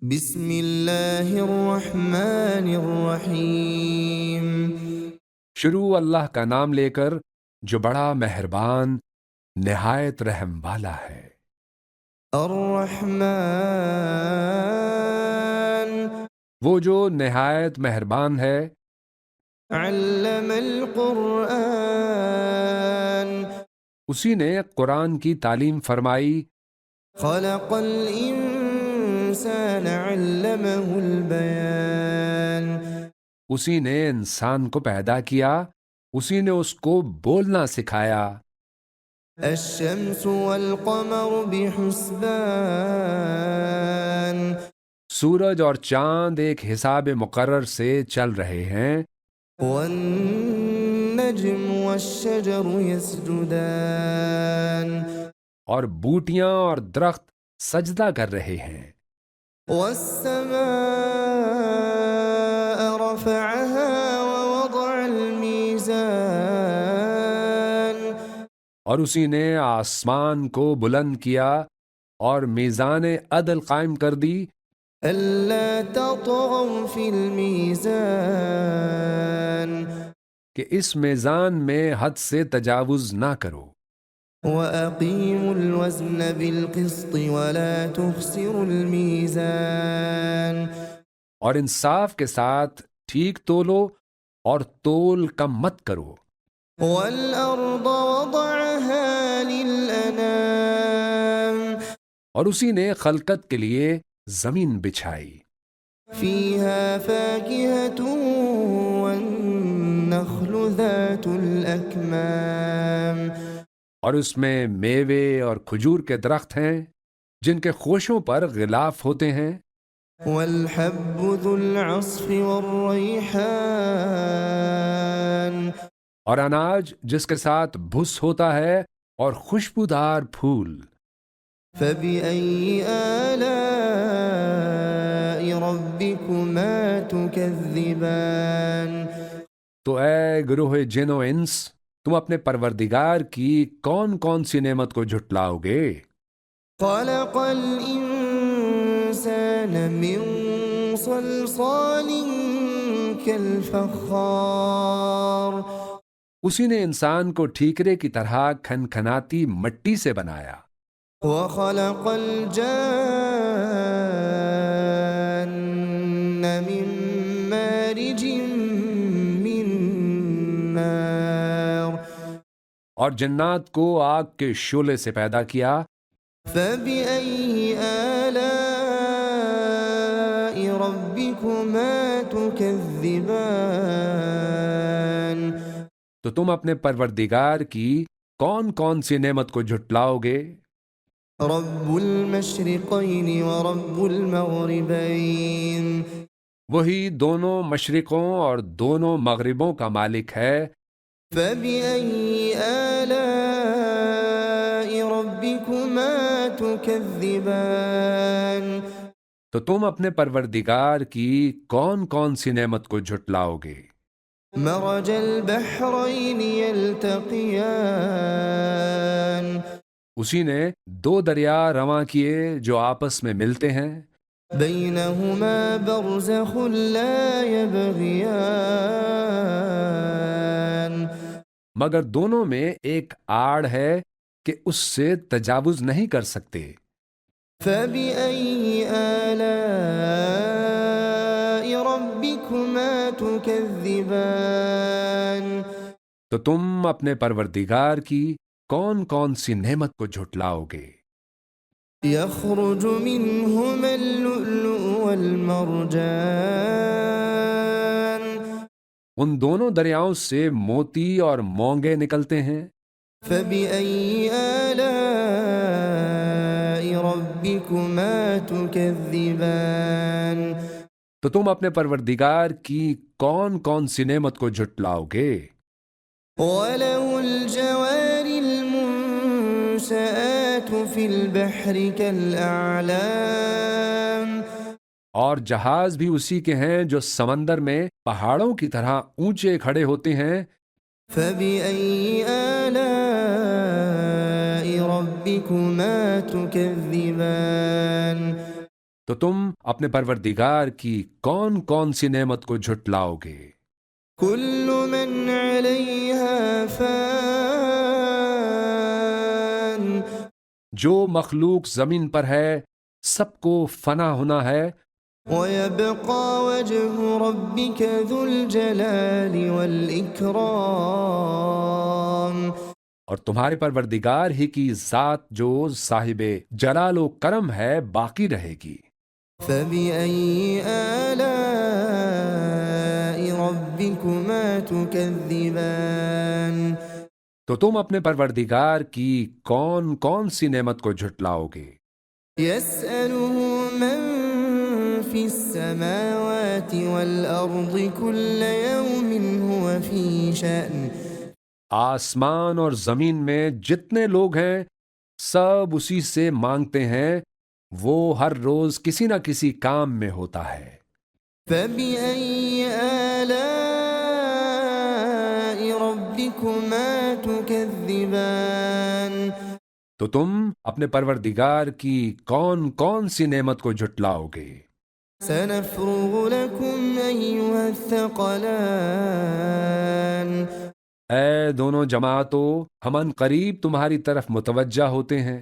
بسم اللہ الرحمن الرحیم۔ شروع اللہ کا نام لے کر جو بڑا مہربان نہایت رحم والا ہے۔ الرحمن وہ جو نہایت مہربان ہے۔ علم القرآن اسی نے قرآن کی تعلیم فرمائی۔ خلق الانسان علمہ البیان اسی نے انسان کو پیدا کیا، اسی نے اس کو بولنا سکھایا۔ الشمس والقمر بحسبان سورج اور چاند ایک حساب مقرر سے چل رہے ہیں۔ والنجم والشجر يسجدان اور بوٹیاں اور درخت سجدہ کر رہے ہیں۔ والسماء رفعها ووضع الميزان اور اسی نے آسمان کو بلند کیا اور میزان عدل قائم کر دی۔ ألا تطغوا في الميزان کہ اس میزان میں حد سے تجاوز نہ کرو۔ وأقيموا الوزن بالقسط ولا تخسروا الميزان اور انصاف کے ساتھ ٹھیک تولو اور تول کم مت کرو۔ والأرض وضعها للأنام اور اسی نے خلقت کے لیے زمین بچھائی۔ فيها فاكهة والنخل ذات الأكمام اور اس میں میوے اور کھجور کے درخت ہیں جن کے خوشوں پر غلاف ہوتے ہیں۔ والحب ذو العصف والريحان اور اناج جس کے ساتھ بھس ہوتا ہے اور خوشبودار پھول۔ فبأي آلاء ربكما تكذبان تو اے گروہ جن و انس، تم اپنے پروردگار کی کون کون سی نعمت کو جھٹلاؤ گے؟ خلق الإنسان من صلصال كالفخار اسی نے انسان کو ٹھیکرے کی طرح کھنکھناتی مٹی سے بنایا۔ وخلق الجان من مارج من نار اور جنات کو آگ کے شعلے سے پیدا کیا۔ فبأي آلاء ربكما تكذبان تو تم اپنے پروردگار کی کون کون سی نعمت کو جھٹلاؤ گے؟ رب المشرقين ورب المغربين وہی دونوں مشرقوں اور دونوں مغربوں کا مالک ہے۔ فبأي آلاء ربكما تكذبان تو تم اپنے پروردگار کی کون کون سی نعمت کو جھٹلاؤ گے؟ مرج البحرين يلتقيان اسی نے دو دریا رواں کیے جو آپس میں ملتے ہیں۔ بينهما برزخ لا يبغيان مگر دونوں میں ایک آڑ ہے کہ اس سے تجاوز نہیں کر سکتے۔ فبأي آلاء ربكما تكذبان تو تم اپنے پروردگار کی کون کون سی نعمت کو جھٹلاؤ گے؟ يخرج منهما اللؤلؤ والمرجان ان دونوں دریاؤں سے موتی اور مونگے نکلتے ہیں۔ فبأي آلاء ربكما تكذبان تو تم اپنے پروردگار کی کون کون سی نعمت کو جھٹلاؤ گے؟ وله الجوار المنشآت في البحر كالأعلام اور جہاز بھی اسی کے ہیں جو سمندر میں پہاڑوں کی طرح اونچے کھڑے ہوتے ہیں۔ فبأي آلاء ربكما تكذبان تو تم اپنے پروردگار کی کون کون سی نعمت کو جھٹلاؤ گے؟ كل من عليها فان جو مخلوق زمین پر ہے سب کو فنا ہونا ہے، ويبقى وجه ربك ذو الجلال والإكرام اور تمہارے پروردگار ہی کی ذات جو صاحب جلال و کرم ہے باقی رہے گی۔ فبأي آلاء ربكما تكذبان تو تم اپنے پروردگار کی کون کون سی نعمت کو جھٹلاؤ گے؟ يسأله من في السماوات والأرض كل يوم هو في شأن آسمان اور زمین میں جتنے لوگ ہیں سب اسی سے مانگتے ہیں، وہ ہر روز کسی نہ کسی کام میں ہوتا ہے۔ فبأي آلاء ربكما تكذبان تو تم اپنے پروردگار کی کون کون سی نعمت کو جھٹلاؤ گے؟ سنفرغ لكم أيها الثقلان اے دونوں جماعتوں، ہم ان قریب تمہاری طرف متوجہ ہوتے ہیں۔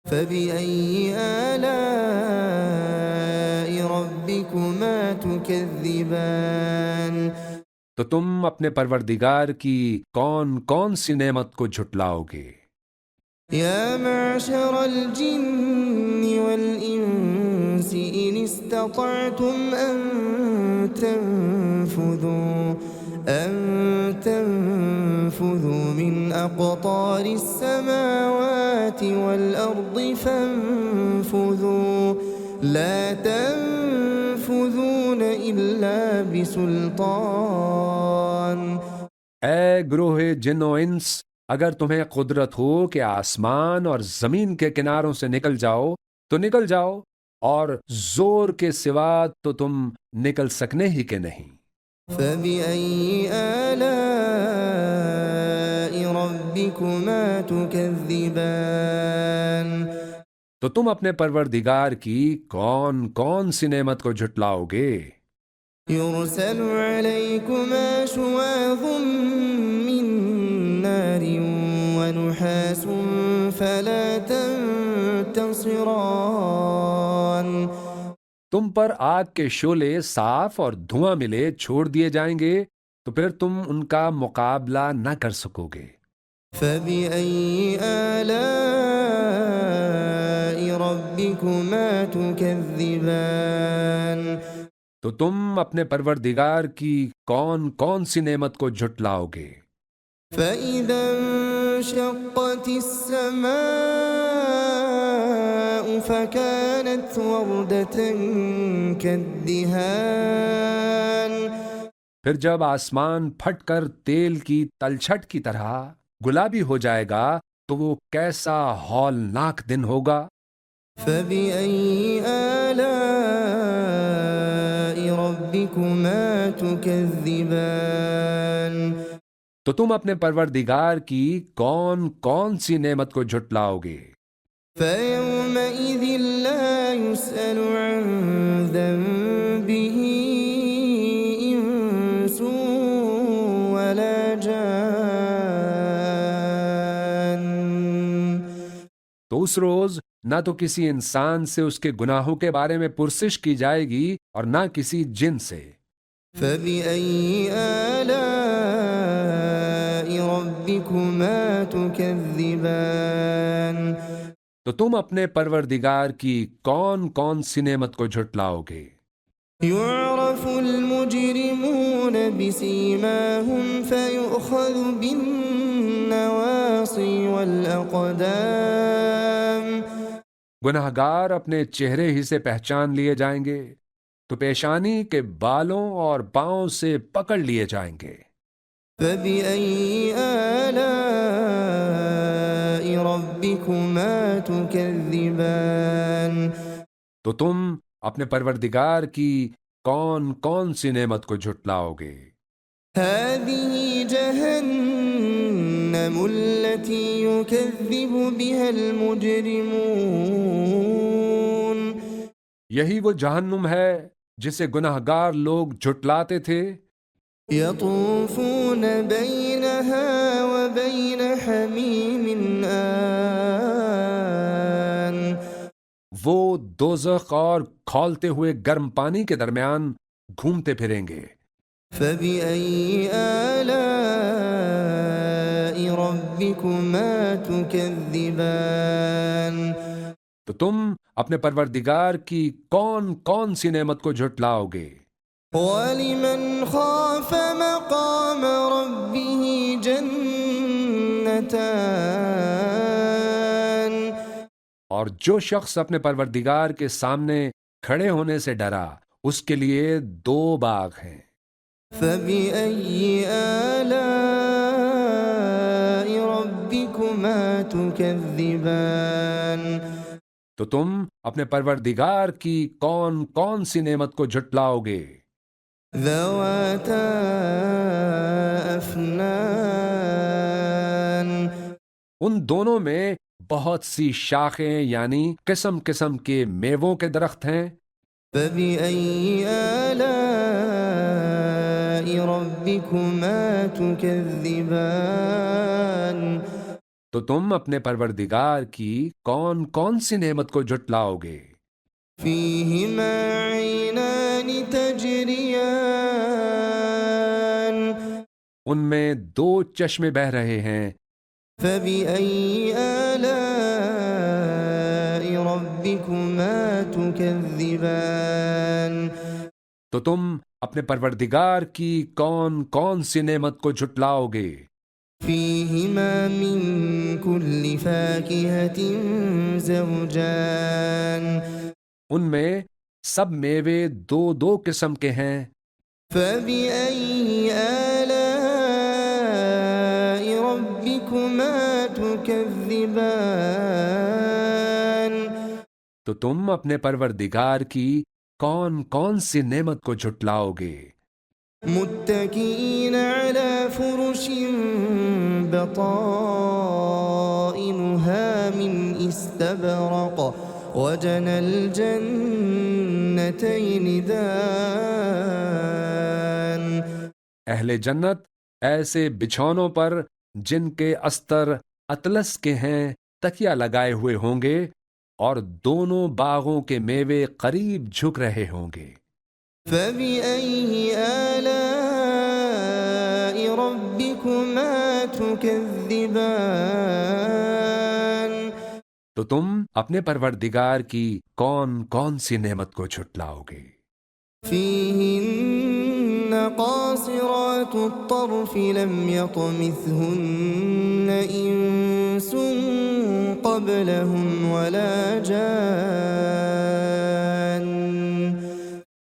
فبأي آلاء ربكما تكذبان تو تم اپنے پروردگار کی کون کون سی نعمت کو جھٹلاؤ گے؟ يا معشر الجن والإنس إن استطعتم أن تنفذوا من أقطار السماوات والأرض فانفذوا لا تنفذون إلا بسلطان اے گروہ جن و انس، اگر تمہیں قدرت ہو کہ آسمان اور زمین کے کناروں سے نکل جاؤ تو نکل جاؤ، اور زور کے سوا تو تم نکل سکنے ہی کے نہیں۔ فبأي آلاء ربكما تكذبان تو تم اپنے پروردگار کی کون کون سی نعمت کو جھٹلاؤ گے؟ يرسل عليكما شواظ من نار ونحاس فلا تنتصران تم پر آگ کے شعلے صاف اور دھواں ملے چھوڑ دیے جائیں گے تو پھر تم ان کا مقابلہ نہ کر سکو گے۔ فبأي آلاء ربكما تكذبان تو تم اپنے پروردگار کی کون کون سی نعمت کو جھٹلاؤ گے؟ فإذا انشقت السماء فكانت وردة كالدهان پھر جب آسمان پھٹ کر تیل کی تلچھٹ کی طرح گلابی ہو جائے گا تو وہ کیسا ہولناک دن ہوگا۔ فبأي آلاء ربكما تكذبان تو تم اپنے پروردگار کی کون کون سی نعمت کو جھٹلاؤ گے؟ فيومئذ لا يسأل عن ذنبه إنس ولا جان تو اس روز نہ تو کسی انسان سے اس کے گناہوں کے بارے میں پرسش کی جائے گی اور نہ کسی جن سے۔ فبأي آلاء ربكما تكذبان تو تم اپنے پروردگار کی کون کون سی نعمت کو جھٹلاؤ گے؟ يعرف المجرمون بسيماهم فيؤخذ بالنواصي والأقدام گناہگار اپنے چہرے ہی سے پہچان لیے جائیں گے تو پیشانی کے بالوں اور پاؤں سے پکڑ لیے جائیں گے۔ فبأي آلاء ربكما تكذبان تو تم اپنے پروردگار کی کون کون سی نعمت کو جھٹلاؤ گے؟ هذه جهنم التي يكذب بها المجرمون یہی وہ جہنم ہے جسے گناہگار لوگ جھٹلاتے تھے. يطوفون بينها وبين حميم آن وہ دوزخ اور کھولتے ہوئے گرم پانی کے درمیان گھومتے پھریں گے. فبأي آلاء ربكما تكذبان تو تم اپنے پروردگار کی کون کون سی نعمت کو جھٹلاؤ گے؟ ولمن خاف مقام ربه جنتان اور جو شخص اپنے پروردگار کے سامنے کھڑے ہونے سے ڈرا اس کے لیے 2 باغ ہیں. فبأي آلاء ربكما تكذبان تو تم اپنے پروردگار کی کون کون سی نعمت کو جھٹلاؤ گے؟ ذواتا افنان ان دونوں میں بہت سی شاخیں یعنی قسم قسم کے میووں کے درخت ہیں. فبأي آلاء ربكما تكذبان تو تم اپنے پروردگار کی کون کون سی نعمت کو جھٹلاؤ گے؟ فيهما عينان تجريان ان میں 2 چشمے بہہ رہے ہیں. فبأي آلاء ربكما تكذبان تو تم اپنے پروردگار کی کون کون سی نعمت کو جھٹلاؤ گے؟ فيهما من كل فاكهة زوجان ان میں سب میوے 2 قسم کے ہیں. فبأي آلاء ربكما تكذبان تو تم اپنے پروردگار کی کون کون سی نعمت کو جھٹلاؤ گے؟ متكئين على فرش بطائنها من استبرق وجنى الجنتين دان اہل جنت ایسے بچھونوں پر جن کے استر اطلس کے ہیں تکیہ لگائے ہوئے ہوں گے اور دونوں باغوں کے میوے قریب جھک رہے ہوں گے. فبأي آلاء ربكما تكذبان تو تم اپنے پروردگار کی کون کون سی نعمت کو جھٹلاؤ گے؟ فيهن قاصرات الطرف لم يطمثهن إنس قبلهم ولا جان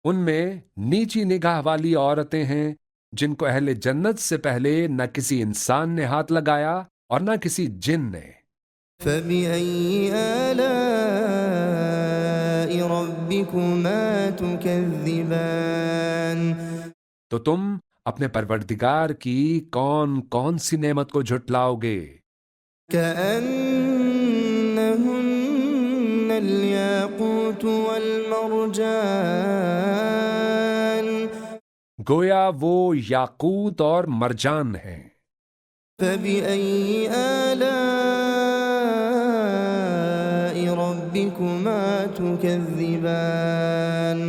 ان میں نیچی نگاہ والی عورتیں ہیں جن کو اہل جنت سے پہلے نہ کسی انسان نے ہاتھ لگایا اور نہ کسی جن نے. فبأي آلاء ربكما تكذبان تو تم اپنے پروردگار کی کون کون سی نعمت کو جھٹلاؤ گے؟ كأنهن الياقوت والمرجان گویا وہ یاقوت اور مرجان ہیں. فبأي آلاء ربكما تكذبان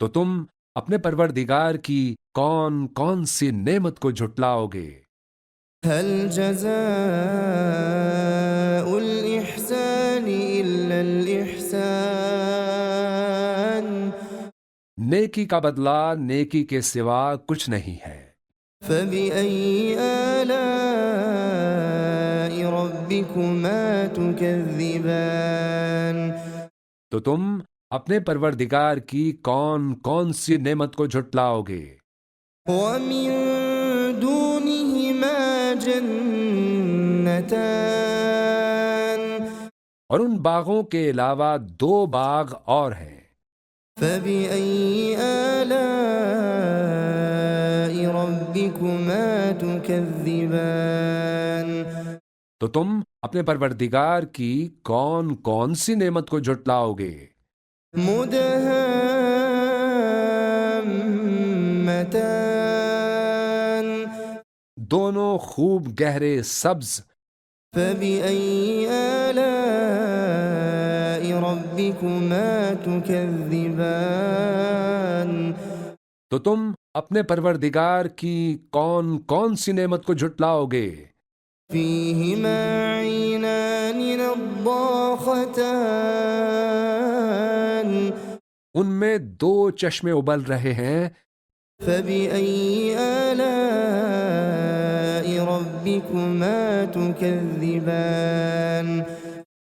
تو تم اپنے پروردگار کی کون کون سی نعمت کو جھٹلاؤ گے؟ هل جزاء الإحسان إلا الإحسان نیکی کا بدلہ نیکی کے سوا کچھ نہیں ہے. فبأي آلاء ربكما تكذبان تو تم اپنے پروردگار کی کون کون سی نعمت کو جھٹلاؤ گے؟ ومن دونهما جنتان اور ان باغوں کے علاوہ 2 باغ اور ہیں. فبأي آلاء ربكما تكذبان تو تم اپنے پروردگار کی کون کون سی نعمت کو جھٹلاؤ گے؟ مدهامتان دونوں خوب گہرے سبز. فبأي آلاء ربكما تكذبان تو تم اپنے پروردگار کی کون کون سی نعمت کو جھٹلاؤ گے؟ فيهما عينان نضاختان ان میں دو چشمے ابل رہے ہیں. فبأي آلاء ربكما تكذبان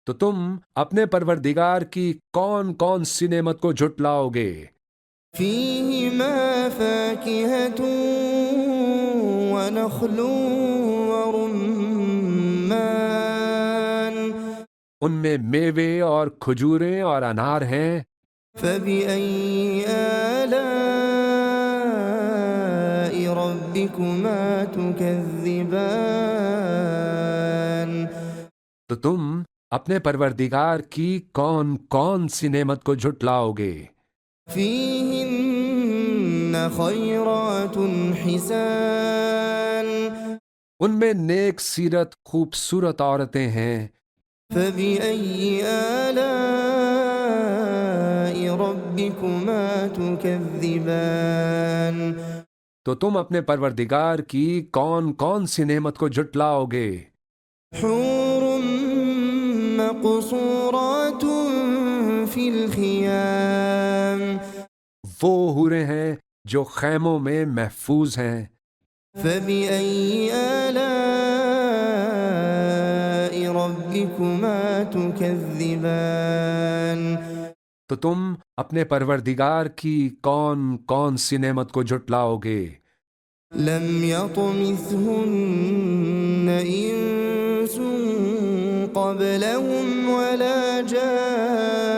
تو تم اپنے پروردگار کی کون کون سی نعمت کو جھٹلاؤ گے؟ فيهما فاكهة ونخل ورمان ان میں میوے اور کھجوریں اور انار ہیں. فبأي آلاء ربكما تكذبان تو تم اپنے پروردگار کی کون کون سی نعمت کو جھٹلاؤ گے؟ فيهن خيرات حسان ان میں نیک سیرت خوبصورت عورتیں ہیں. فبأي آلاء ربكما تكذبان تو تم اپنے پروردگار کی کون کون سی نعمت کو جھٹلاؤ گے؟ حور مقصورات في الخيام وہ حوریں ہیں جو خیموں میں محفوظ ہیں. فبأي آلاء ربكما تكذبان تو تم اپنے پروردگار کی کون کون سی نعمت کو جھٹلاؤ گے؟ لم يطمثهن إنس قبلهم ولا جان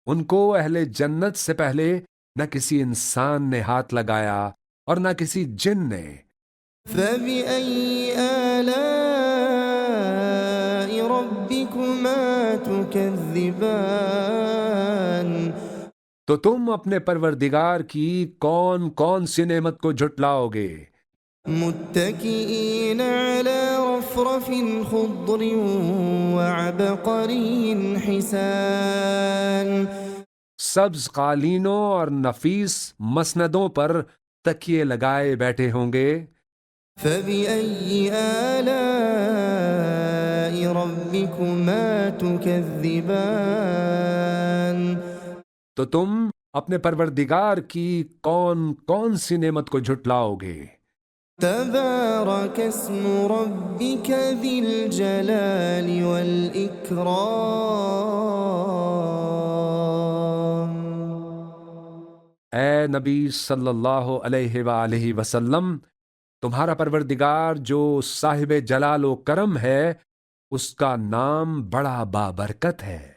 ان کو اہل جنت سے پہلے نہ کسی انسان نے ہاتھ لگایا اور نہ کسی جن نے. فبأي آلاء ربكما تكذبان تو تم اپنے پروردگار کی کون کون سی نعمت کو جھٹلاؤ گے؟ متكئين على رفرف خضر وعبقري حسان سبز قالینوں اور نفیس مسندوں پر تکیے لگائے بیٹھے ہوں گے. فبأي آلاء ربكما تكذبان تو تم اپنے پروردگار کی کون کون سی نعمت کو جھٹلاؤ گے؟ تبارك اسم ربك ذي الجلال والإكرام اے نبی صلی اللہ علیہ وآلہ وسلم، تمہارا پروردگار جو صاحب جلال و کرم ہے، اس کا نام بڑا بابرکت ہے.